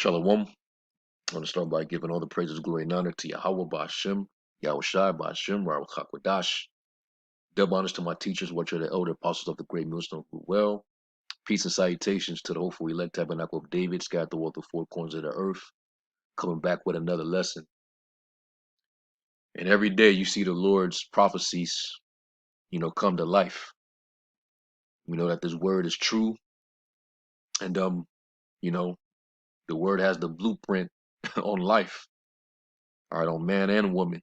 Shalom. I want to start by giving all the praises, glory, and honor to Yahweh Ba'ashem, Yahweh Shai Ba'ashem, Baruch HaKodash. Double honors to my teachers, which are the elder apostles of the great millstone who well. Peace and salutations to the hopeful elect tabernacle of David, scattered throughout the four corners of the earth, coming back with another lesson. And every day you see the Lord's prophecies, come to life. We know that this word is true, and you know, the word has the blueprint on life, all right, on man and woman.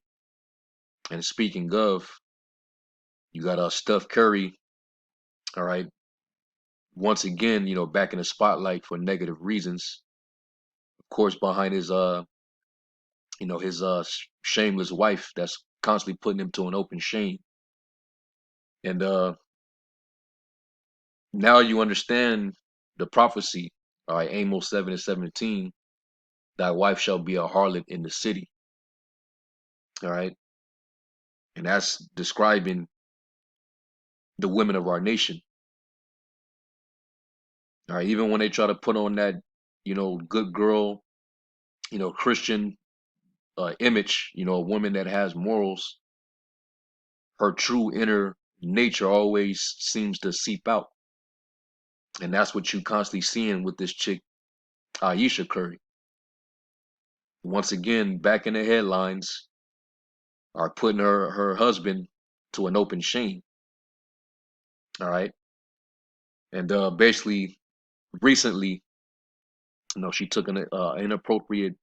And speaking of, you got Steph Curry, all right, once again, back in the spotlight for negative reasons. Of course, behind his shameless wife that's constantly putting him to an open shame. And now you understand the prophecy, all right, Amos 7:17, thy wife shall be a harlot in the city. All right. And that's describing the women of our nation. All right, even when they try to put on that, good girl, Christian image, a woman that has morals, her true inner nature always seems to seep out. And that's what you constantly seeing with this chick, Aisha Curry. Once again, back in the headlines, are putting her husband to an open shame. All right. And basically, recently, she took an inappropriate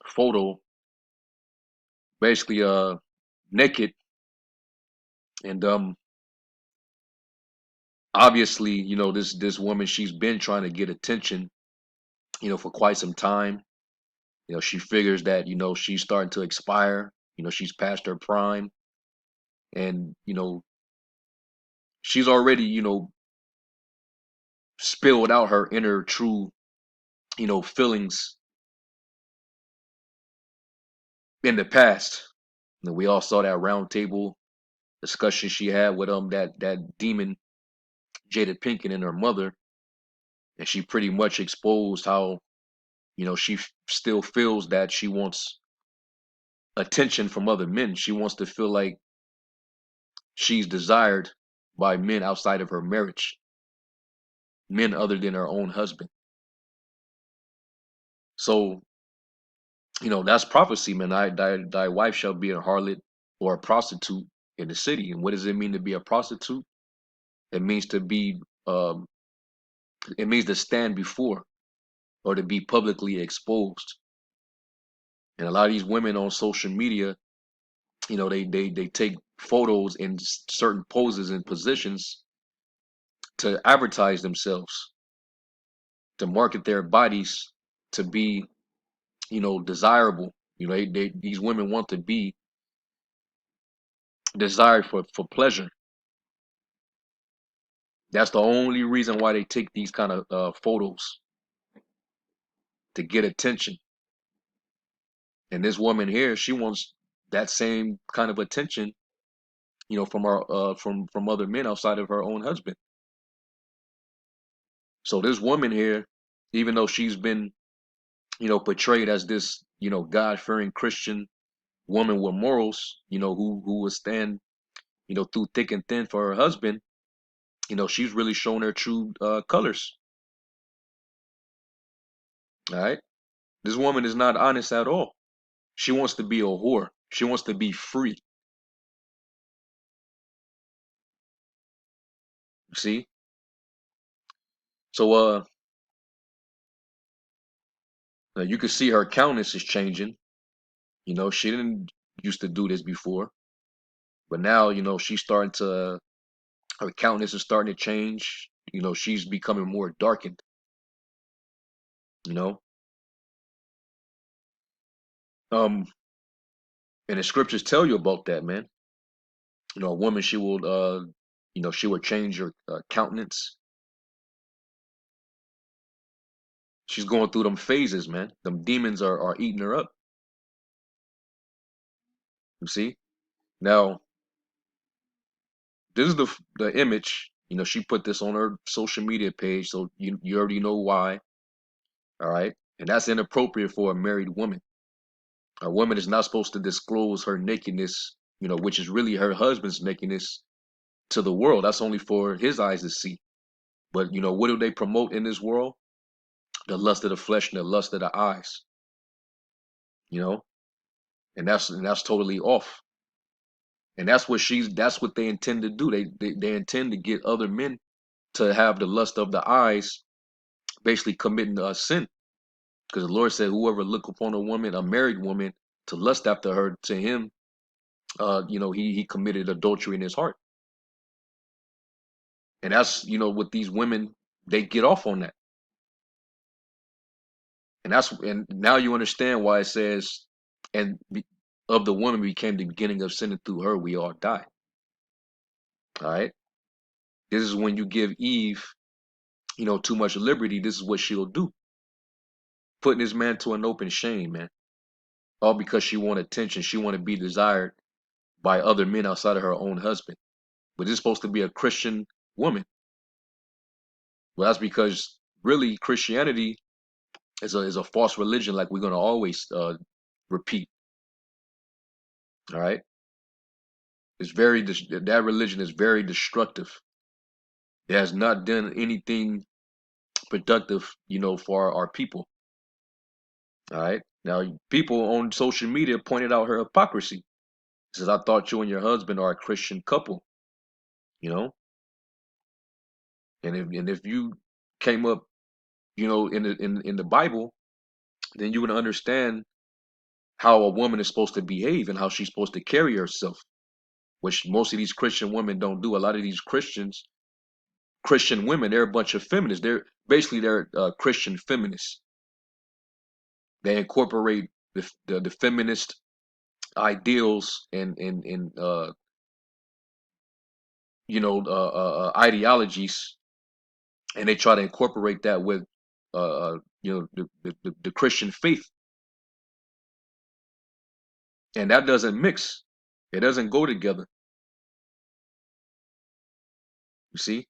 photo, basically naked. And obviously, this woman, she's been trying to get attention, for quite some time. She figures that, she's starting to expire, she's past her prime. And, she's already, spilled out her inner true, feelings in the past. We all saw that round table discussion she had with that demon Jada Pinkett and her mother. And she pretty much exposed how, she still feels that she wants attention from other men. She wants to feel like she's desired by men outside of her marriage, men other than her own husband. So, that's prophecy, man. Thy wife shall be a harlot or a prostitute in the city. And what does it mean to be a prostitute? It means to be, it means to stand before or to be publicly exposed. And a lot of these women on social media, they take photos in certain poses and positions to advertise themselves, to market their bodies to be, desirable. These women want to be desired for pleasure. That's the only reason why they take these kind of photos, to get attention. And this woman here, she wants that same kind of attention, from from other men outside of her own husband. So this woman here, even though she's been, portrayed as this, God-fearing Christian woman with morals, who will stand, through thick and thin for her husband, she's really shown her true colors. All right. This woman is not honest at all. She wants to be a whore. She wants to be free. See? So now you can see her countenance is changing. She didn't used to do this before. But now, she's starting to her countenance is starting to change. She's becoming more darkened, you know. Um and the scriptures tell you about that, man. A woman, she will she will change her countenance. She's going through them phases, man. Them demons are eating her up. You see? Now, this is the image. She put this on her social media page, so you already know why. All right. And that's inappropriate for a married woman. A woman is not supposed to disclose her nakedness, which is really her husband's nakedness, to the world. That's only for his eyes to see. But what do they promote in this world? The lust of the flesh and the lust of the eyes. You know, and that's totally off. And that's what they intend to do. They intend to get other men to have the lust of the eyes, basically committing a sin. Because the Lord said, whoever look upon a woman, a married woman, to lust after her, to him, he committed adultery in his heart. And that's, with these women, they get off on that. And now you understand why it says, and of the woman became the beginning of sin, and through her we all die. All right. This is when you give Eve, too much liberty. This is what she'll do. Putting this man to an open shame, man. All because she want attention. She want to be desired by other men outside of her own husband. But this is supposed to be a Christian woman. Well, that's because really Christianity is a false religion, like we're gonna always repeat. All right. That religion is very destructive. It has not done anything productive, for our people. All right. Now, people on social media pointed out her hypocrisy. Says, I thought you and your husband are a Christian couple, you know? And if you came up, in the Bible, then you would understand how a woman is supposed to behave and how she's supposed to carry herself, which most of these Christian women don't do. A lot of these Christian women, they're a bunch of feminists. They're Christian feminists. They incorporate the feminist ideals and ideologies, and they try to incorporate that with the Christian faith, and that doesn't mix. It doesn't go together. You see,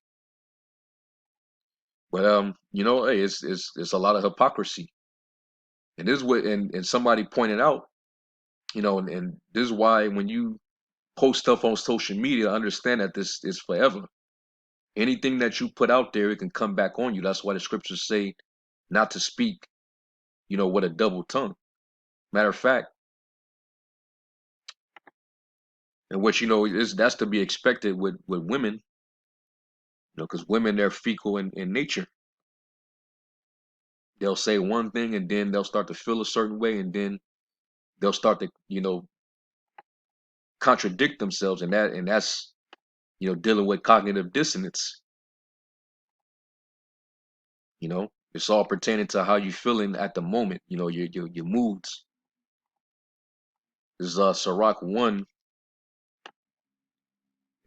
but hey, it's a lot of hypocrisy, and this is what and somebody pointed out, and this is why when you post stuff on social media, understand that this is forever. Anything that you put out there, it can come back on you. That's why the scriptures say not to speak, with a double tongue. Matter of fact, and what is that's to be expected with women, because women, they're fecal in nature. They'll say one thing and then they'll start to feel a certain way, and then they'll start to contradict themselves, and that's dealing with cognitive dissonance. It's all pertaining to how you feeling at the moment. Your moods. This is Sirach 1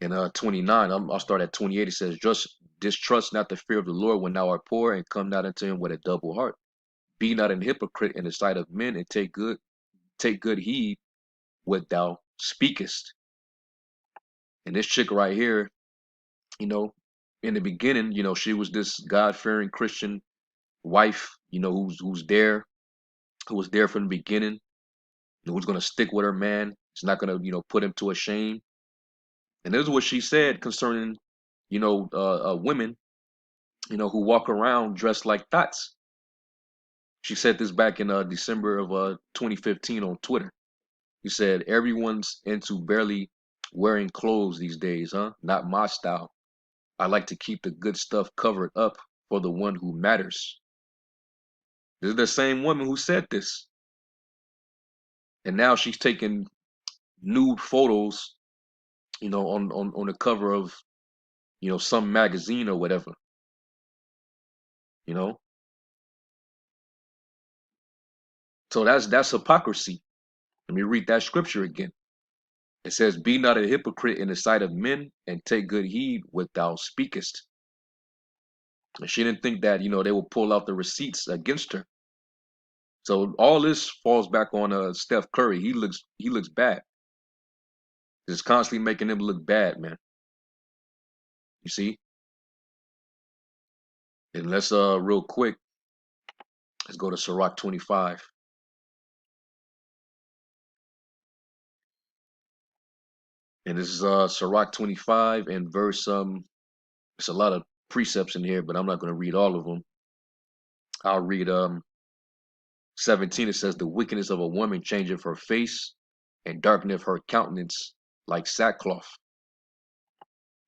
and 29. I'll start at 28. It says, just distrust not the fear of the Lord when thou art poor, and come not unto him with a double heart. Be not an hypocrite in the sight of men, and take good heed what thou speakest. And this chick right here, you know, in the beginning, she was this God-fearing Christian wife, who was there from the beginning, who's gonna stick with her man. She's not gonna, put him to a shame. And this is what she said concerning, women, who walk around dressed like thoughts. She said this back in December of 2015 on Twitter. He said, everyone's into barely wearing clothes these days, huh? Not my style. I like to keep the good stuff covered up for the one who matters. This is the same woman who said this. And now she's taking nude photos, on the cover of, some magazine or whatever, you know? So that's hypocrisy. Let me read that scripture again. It says, be not a hypocrite in the sight of men, and take good heed what thou speakest. And she didn't think that, they would pull out the receipts against her. So all this falls back on Steph Curry. He looks bad. It's constantly making him look bad, man. You see? And let's real quick, Let's go to Sirach 25. And this is Sirach 25 and verse it's a lot of precepts in here, but I'm not going to read all of them. I'll read 17. It says, the wickedness of a woman changeth her face, and darkeneth her countenance like sackcloth.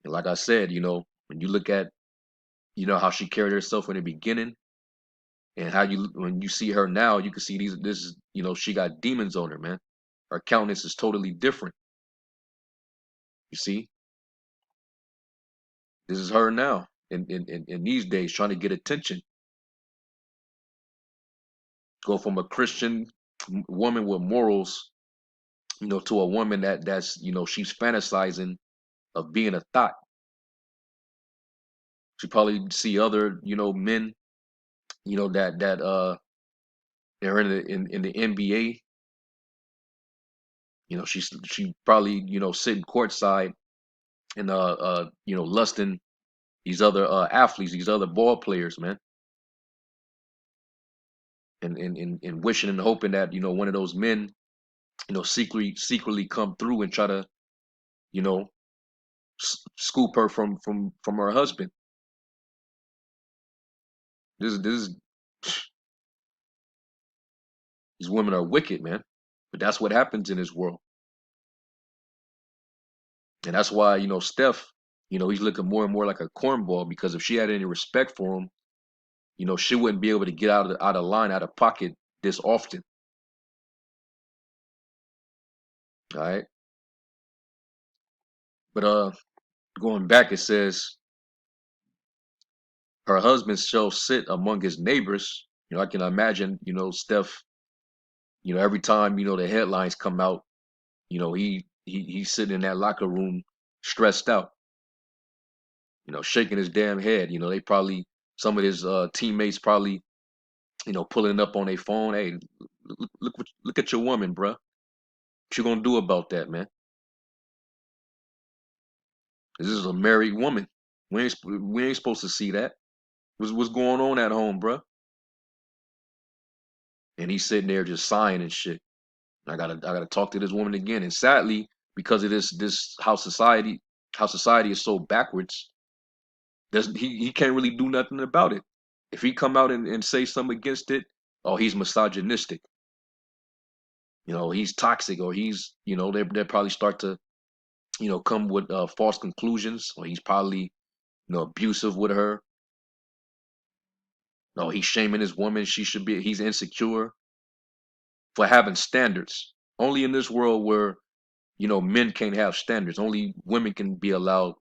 And like I said, when you look at, how she carried herself in the beginning, and how when you see her now, you can see this is, she got demons on her, man. Her countenance is totally different. You see, this is her now in these days trying to get attention. Go from a Christian woman with morals, to a woman that's, she's fantasizing of being a thought. She probably see other, men, that they're in the NBA. She probably, sitting courtside and lusting these other athletes, these other ball players, man. And wishing and hoping that, one of those men, secretly come through and try to, you know, scoop her from her husband. This is these women are wicked, man. But that's what happens in this world. And that's why, Steph, he's looking more and more like a cornball, because if she had any respect for him, she wouldn't be able to get out of line, out of pocket this often. All right. But going back, it says her husband shall sit among his neighbors. I can imagine, Steph, every time, the headlines come out, he's sitting in that locker room stressed out, shaking his damn head. They probably, some of his teammates probably, pulling up on their phone. Hey, look at your woman, bruh. What you gonna do about that, man? This is a married woman. We ain't supposed to see that. What's going on at home, bruh? And he's sitting there just sighing and shit. I gotta talk to this woman again. And sadly, because of this how society is so backwards, he can't really do nothing about it. If he come out and say something against it, oh, he's misogynistic. He's toxic, or he's, they probably start to, come with false conclusions, or he's probably, abusive with her. No, he's shaming his woman. He's insecure for having standards. Only in this world where, men can't have standards. Only women can be allowed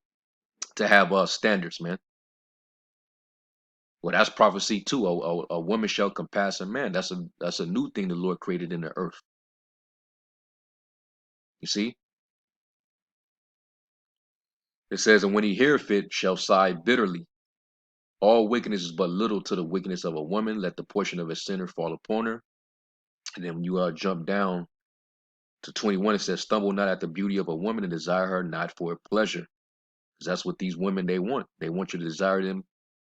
to have standards, man. Well, that's prophecy too. A woman shall compass a man. That's a new thing the Lord created in the earth. You see, it says, and when he heareth it, shall sigh bitterly. All wickedness is but little to the wickedness of a woman. Let the portion of a sinner fall upon her. And then when you jump down to 21, it says, stumble not at the beauty of a woman, and desire her not for pleasure. Because that's what these women, they want. They want you to desire them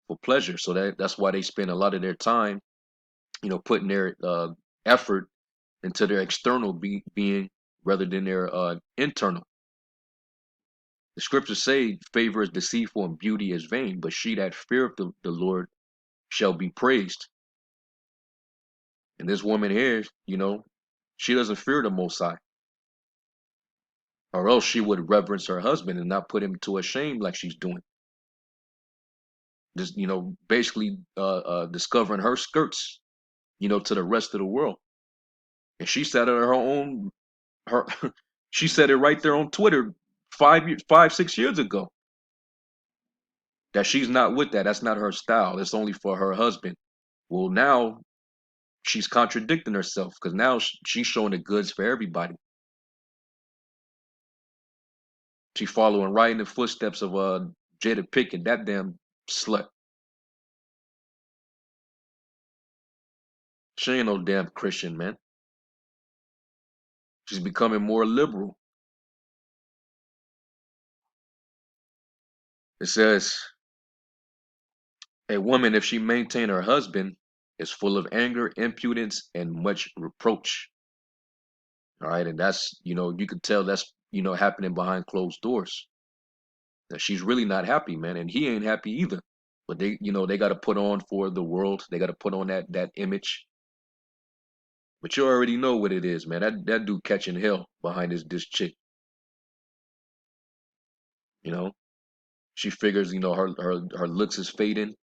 for pleasure. So that's why they spend a lot of their time, putting their effort into their external being rather than their internal. The scriptures say favor is deceitful and beauty is vain, but she that feareth the Lord shall be praised. And this woman here, she doesn't fear the Most High, or else she would reverence her husband and not put him to a shame like she's doing. Just, basically discovering her skirts, to the rest of the world. And she said it her own, her, she said it right there on Twitter 6 years ago, that she's not with that. That's not her style. It's only for her husband. Well, now she's contradicting herself, because now she's showing the goods for everybody. She following right in the footsteps of Jada Pinkett, that damn slut. She ain't no damn Christian, man. She's becoming more liberal. It says, a woman, if she maintain her husband, is full of anger, impudence, and much reproach. All right, and that's, you could tell that's, happening behind closed doors. That she's really not happy, man, and he ain't happy either. But they got to put on for the world. They got to put on that image. But you already know what it is, man. That dude catching hell behind this chick. You know, she figures, her looks is fading,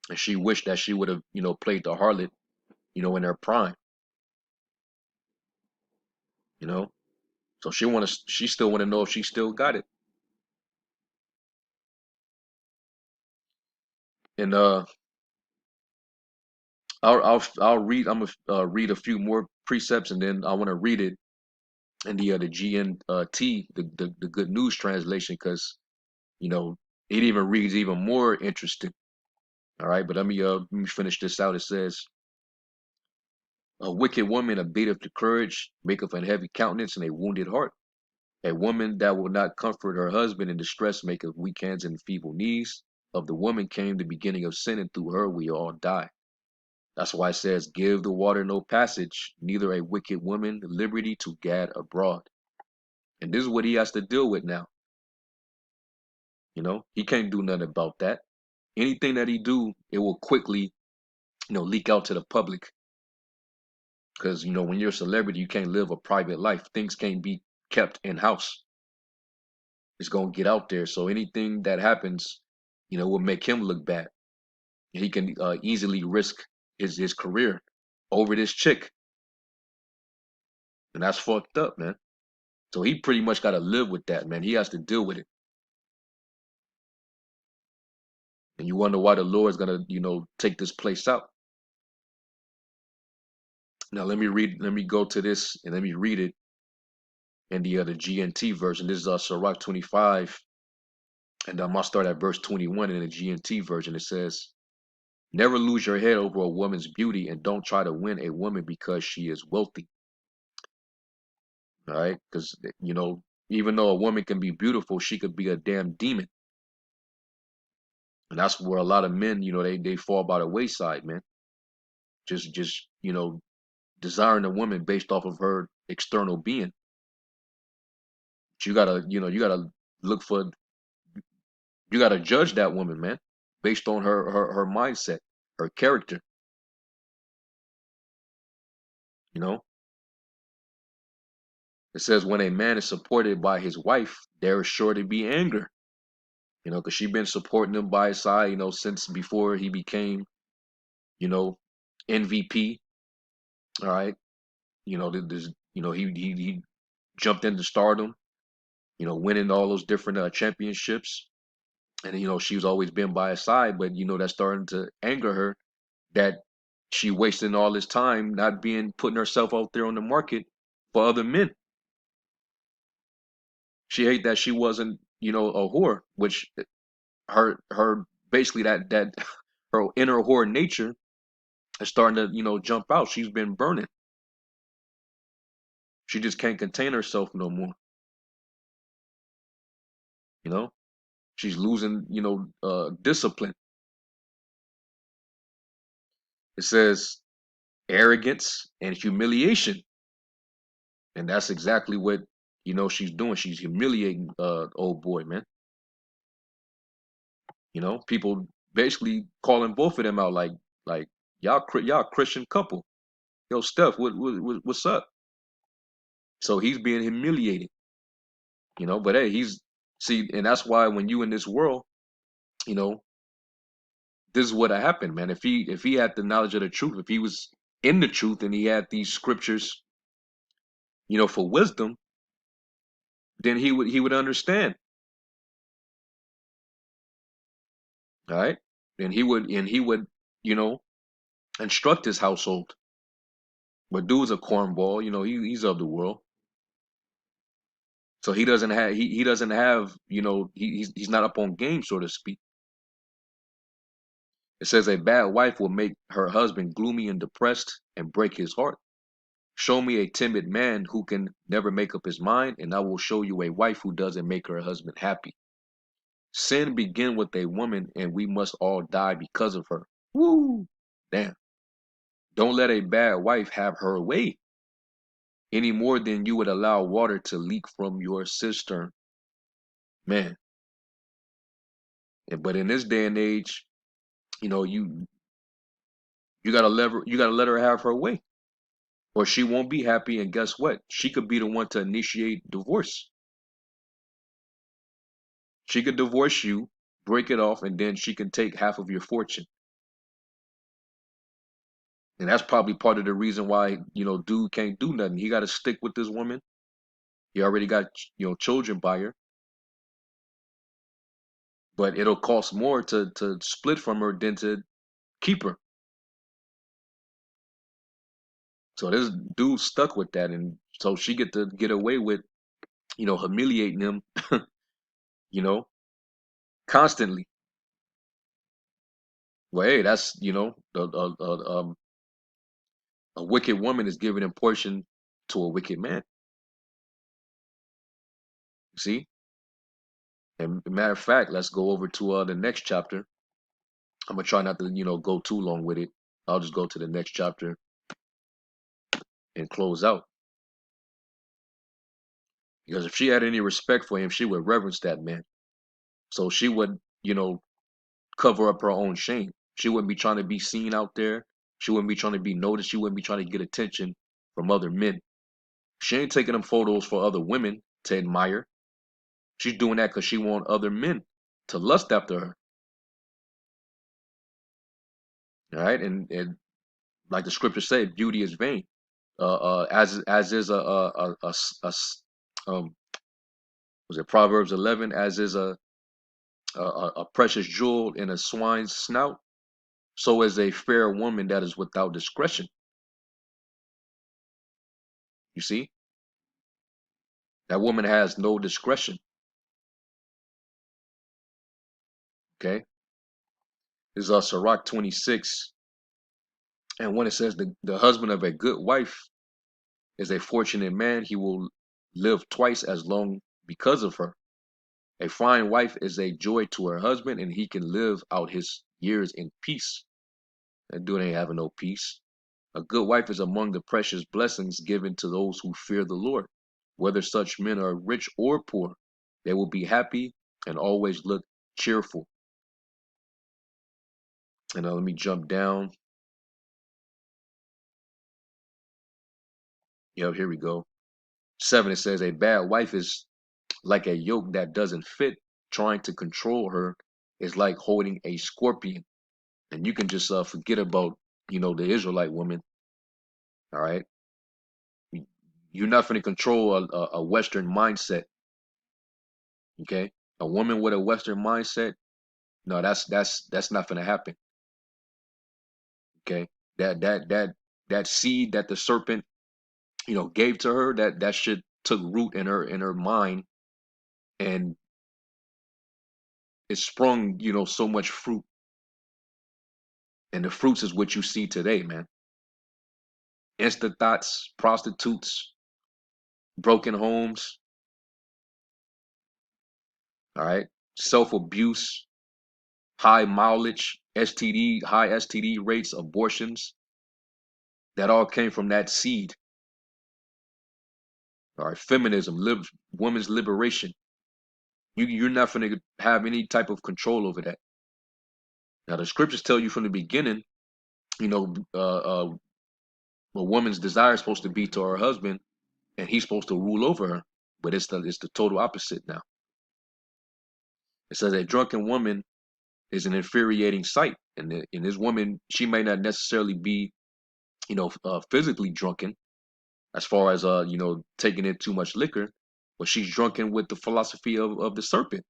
and she wished that she would have, played the harlot, in her prime. You know, so she still want to know if she still got it. And I'll read. I'm gonna read a few more precepts, and then I want to read it in the GNT, the Good News translation, because it even reads even more interesting. All right, but let me finish this out. It says, "A wicked woman abateth the courage, maketh an heavy countenance and a wounded heart. A woman that will not comfort her husband in distress maketh weak hands and feeble knees. Of the woman came the beginning of sin, and through her we all die." That's why it says, "Give the water no passage, neither a wicked woman liberty to gad abroad." And this is what he has to deal with now. He can't do nothing about that. Anything that he do, it will quickly, leak out to the public. Because, when you're a celebrity, you can't live a private life. Things can't be kept in house. It's going to get out there. So anything that happens, will make him look bad. He can easily risk his career over this chick. And that's fucked up, man. So he pretty much got to live with that, man. He has to deal with it. And you wonder why the Lord's going to, take this place out. Now let me go to this and let me read it in the GNT version. This is Sirach 25, and I'll start at verse 21 in the GNT version. It says, "Never lose your head over a woman's beauty, and don't try to win a woman because she is wealthy." All right, because even though a woman can be beautiful, she could be a damn demon, and that's where a lot of men, they fall by the wayside, man. Just desiring a woman based off of her external being. But you gotta look for you gotta judge that woman, man, based on her mindset, her character. You know, it says when a man is supported by his wife, there is sure to be anger. Because she been supporting him by his side, since before he became, you know, MVP. All right, this, he jumped into stardom. Winning all those different championships, and she's always been by his side. But that's starting to anger her that she wasting all this time not being putting herself out there on the market for other men. She hate that she wasn't, a whore, which her basically that her inner whore nature is starting to, jump out. She's been burning. She just can't contain herself no more. You know, she's losing, discipline. It says arrogance and humiliation, and that's exactly what she's doing. She's humiliating old boy, man. People basically calling both of them out like y'all Christian couple. Yo, Steph, what's up? So he's being humiliated, But hey, and that's why when you in this world, you know, this is what happened, man. If he had the knowledge of the truth, if he was in the truth and he had these scriptures, for wisdom, then he would understand, all right? And he would, you know, instruct his household. But dude's a cornball, he's of the world. So he doesn't have, he's not up on game, so to speak. It says a bad wife will make her husband gloomy and depressed and break his heart. Show me a timid man who can never make up his mind, and I will show you a wife who doesn't make her husband happy. Sin began with a woman, and we must all die because of her. Woo! Damn. Don't let a bad wife have her way any more than you would allow water to leak from your cistern. Man, but in this day and age, you know, you gotta let her have her way, or she won't be happy. And guess what? She could be the one to initiate divorce. She could divorce you, break it off, and then she can take half of your fortune. And that's probably part of the reason why, dude can't do nothing. He got to stick with this woman. He already got, children by her, but it'll cost more to split from her than to keep her. So this dude stuck with that, and so she get to get away with, humiliating him, you know, constantly. Well, hey, that's, a wicked woman is giving a portion to a wicked man. See? And matter of fact, let's go over to the next chapter. I'm gonna try not to, go too long with it. I'll just go to the next chapter and close out. Because if she had any respect for him, she would reverence that man. So she would, cover up her own shame. She wouldn't be trying to be seen out there. She wouldn't be trying to be noticed. She wouldn't be trying to get attention from other men. She ain't taking them photos for other women to admire. She's doing that because she want other men to lust after her. All right, and like the scripture said, beauty is vain. As is um was it Proverbs 11? As is a precious jewel in a swine's snout, so is a fair woman that is without discretion. You see, that woman has no discretion. Okay, this is Sirach 26, and when it says the husband of a good wife is a fortunate man, he will live twice as long because of her. A fine wife is a joy to her husband, and he can live out his years in peace. That dude ain't having no peace. A good wife is among the precious blessings given to those who fear the Lord. Whether such men are rich or poor, they will be happy and always look cheerful. And now let me jump down. Yep, here we go. 7, it says, a bad wife is like a yoke that doesn't fit. Trying to control her is like holding a scorpion. And you can just forget about, the Israelite woman. All right. You're not going to control a Western mindset. Okay. A woman with a Western mindset, no, that's not going to happen. Okay. That seed that the serpent, gave to her, that shit took root in her mind, and it sprung, so much fruit. And the fruits is what you see today, man. Instant thoughts, prostitutes, broken homes, all right, self abuse, high mileage, STD, high STD rates, abortions. That all came from that seed. All right, feminism, women's liberation. You're not going to have any type of control over that. Now the scriptures tell you from the beginning, you know, a woman's desire is supposed to be to her husband, and he's supposed to rule over her. But it's the total opposite now. It says a drunken woman is an infuriating sight, and this woman, she may not necessarily be, physically drunken, as far as taking in too much liquor, but she's drunken with the philosophy of the serpent,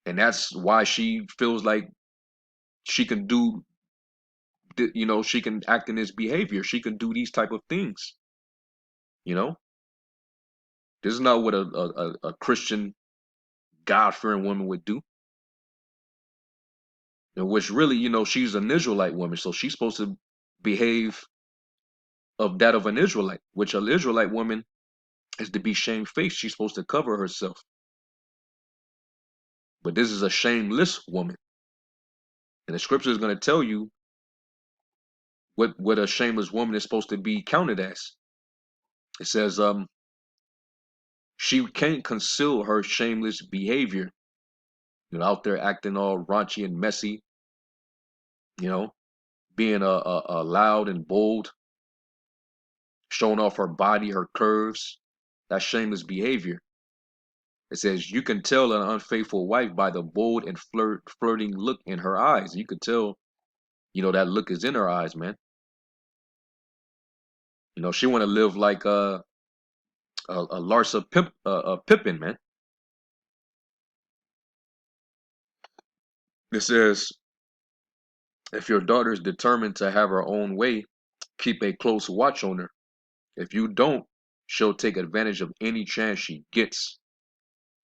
and that's why she feels like she can do, she can act in this behavior, she can do these type of things. You know, this is not what a Christian, God-fearing woman would do. And which really, she's an Israelite woman, so she's supposed to behave of that of an Israelite, which an Israelite woman is to be shamefaced. She's supposed to cover herself. But this is a shameless woman. And the scripture is going to tell you what a shameless woman is supposed to be counted as. It says, she can't conceal her shameless behavior, out there acting all raunchy and messy, you know, being a loud and bold, showing off her body, her curves. That's shameless behavior. It says you can tell an unfaithful wife by the bold and flirting look in her eyes. You could tell, that look is in her eyes, man. She want to live like a Larsa Pippen, man. It says if your daughter is determined to have her own way, keep a close watch on her. If you don't, she'll take advantage of any chance she gets.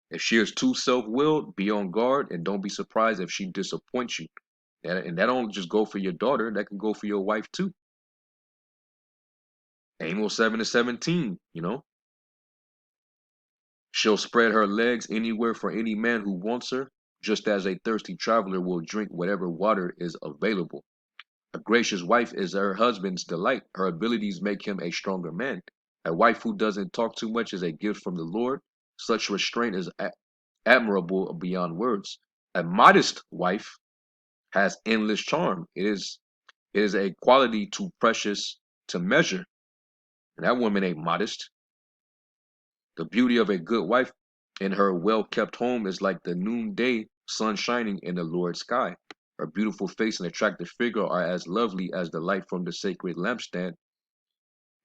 If she is too self-willed, be on guard and don't be surprised if she disappoints you. And that don't just go for your daughter, that can go for your wife too. Amos 7:17. She'll spread her legs anywhere for any man who wants her, just as a thirsty traveler will drink whatever water is available. A gracious wife is her husband's delight. Her abilities make him a stronger man. A wife who doesn't talk too much is a gift from the Lord. Such restraint is admirable beyond words. A modest wife has endless charm. It is a quality too precious to measure. And that woman ain't modest. The beauty of a good wife in her well-kept home is like the noonday sun shining in the Lord's sky. Her beautiful face and attractive figure are as lovely as the light from the sacred lampstand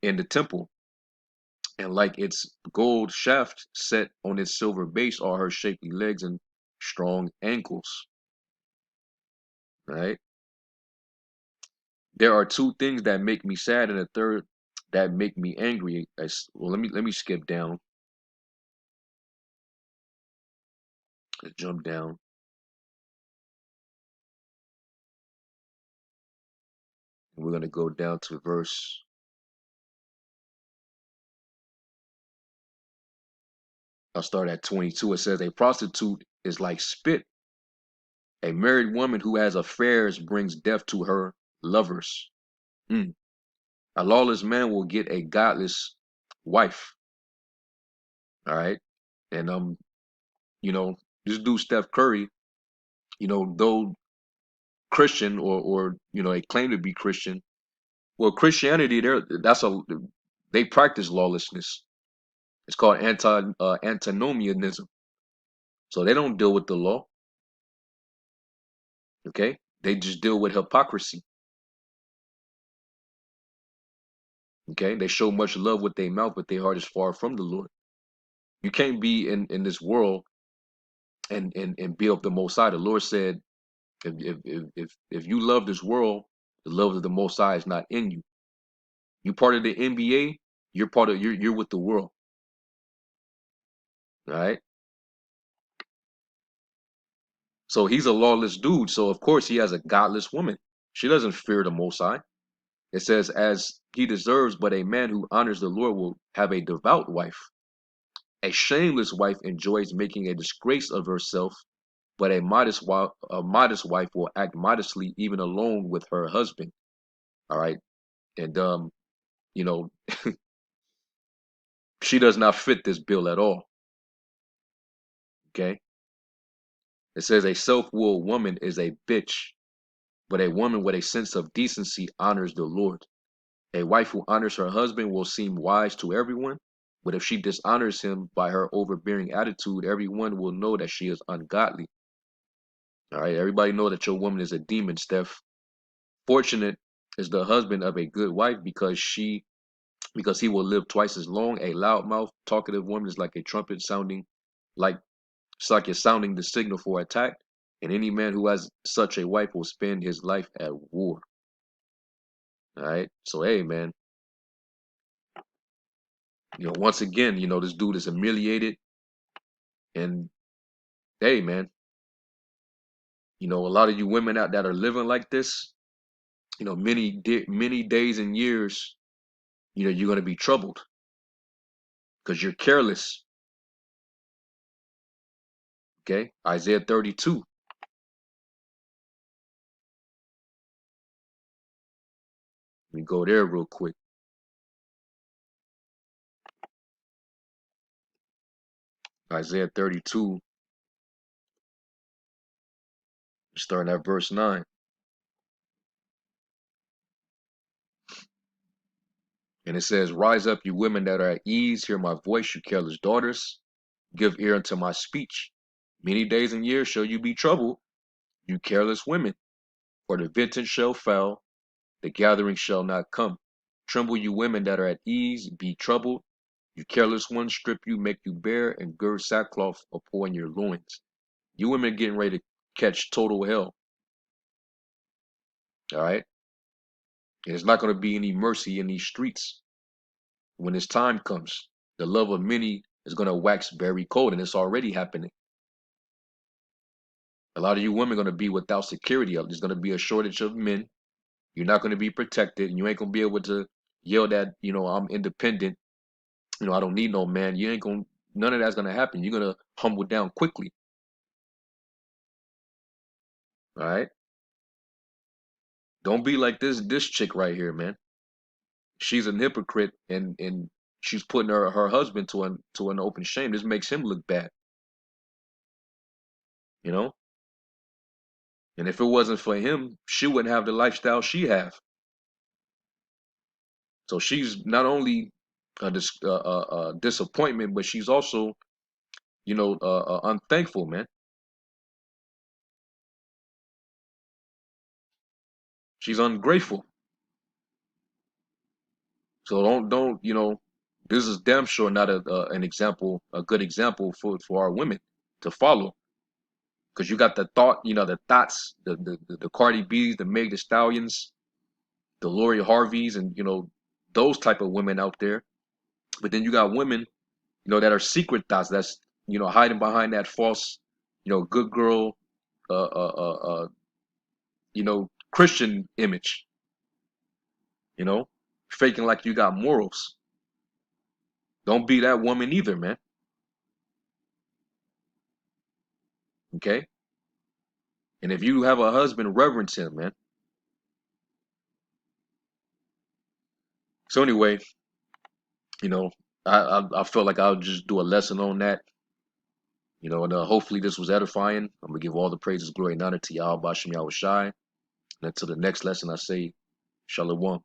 in the temple. And like its gold shaft set on its silver base are her shapely legs and strong ankles. Right? There are two things that make me sad and a third that make me angry. Well, let me skip down. Let's jump down. We're gonna go down to verse. I'll start at 22. It says, a prostitute is like spit. A married woman who has affairs brings death to her lovers. Mm. A lawless man will get a godless wife. All right. And you know, this dude Steph Curry, though Christian or they claim to be Christian. Well, Christianity, they practice lawlessness. It's called antinomianism. So they don't deal with the law. Okay, they just deal with hypocrisy. Okay, they show much love with their mouth, but their heart is far from the Lord. You can't be in this world and be of the Most High. The Lord said, if you love this world, the love of the Most High is not in you. You part of the NBA, you're with the world. All right. So he's a lawless dude. So of course he has a godless woman. She doesn't fear the Most High. It says, as he deserves, but a man who honors the Lord will have a devout wife. A shameless wife enjoys making a disgrace of herself, but a modest wife will act modestly even alone with her husband. All right. And you know, she does not fit this bill at all. Okay. It says a self-willed woman is a bitch, but a woman with a sense of decency honors the Lord. A wife who honors her husband will seem wise to everyone, but if she dishonors him by her overbearing attitude, everyone will know that she is ungodly. All right, everybody know that your woman is a demon, Steph. Fortunate is the husband of a good wife because he will live twice as long. A loudmouth, talkative woman is like a trumpet sounding like it's like you're sounding the signal for attack. And any man who has such a wife will spend his life at war. All right. So hey man, once again, this dude is humiliated. And hey man, a lot of you women out that are living like this, many days and years, you're gonna be troubled because you're careless. Okay. Isaiah 32. me go there real quick. Isaiah 32, starting at verse 9. And it says, rise up, you women that are at ease, hear my voice, you careless daughters, give ear unto my speech. Many days and years shall you be troubled, you careless women, for the vintage shall fail, the gathering shall not come. Tremble, you women that are at ease, be troubled. You careless ones, strip you, make you bare, and gird sackcloth upon your loins. You women getting ready to catch total hell. All right? And there's not going to be any mercy in these streets when this time comes. The love of many is going to wax very cold, and it's already happening. A lot of you women are going to be without security. There's going to be a shortage of men. You're not going to be protected, and you ain't going to be able to yell that, I'm independent. I don't need no man. You ain't going to, none of that's going to happen. You're going to humble down quickly. All right? Don't be like this chick right here, man. She's an hypocrite, and she's putting her husband to an open shame. This makes him look bad, you know? And if it wasn't for him, she wouldn't have the lifestyle she have. So she's not only a disappointment, but she's also, unthankful, man. She's ungrateful. So don't this is damn sure not an example, a good example for our women to follow. Because you got the thought, the thoughts, the Cardi B's, the Meg the Stallions, the Lori Harveys, and those type of women out there. But then you got women, that are secret thoughts. That's hiding behind that false, good girl, uh, uh, uh, uh, Christian image. You know, faking like you got morals. Don't be that woman either, man. Okay. And if you have a husband, reverence him, man. So anyway, you know, I felt like I'll just do a lesson on that. And hopefully this was edifying. I'm gonna give all the praises, glory, and honor to Yahweh Bashem Yahweh Shai. And until the next lesson, I say, Shalom.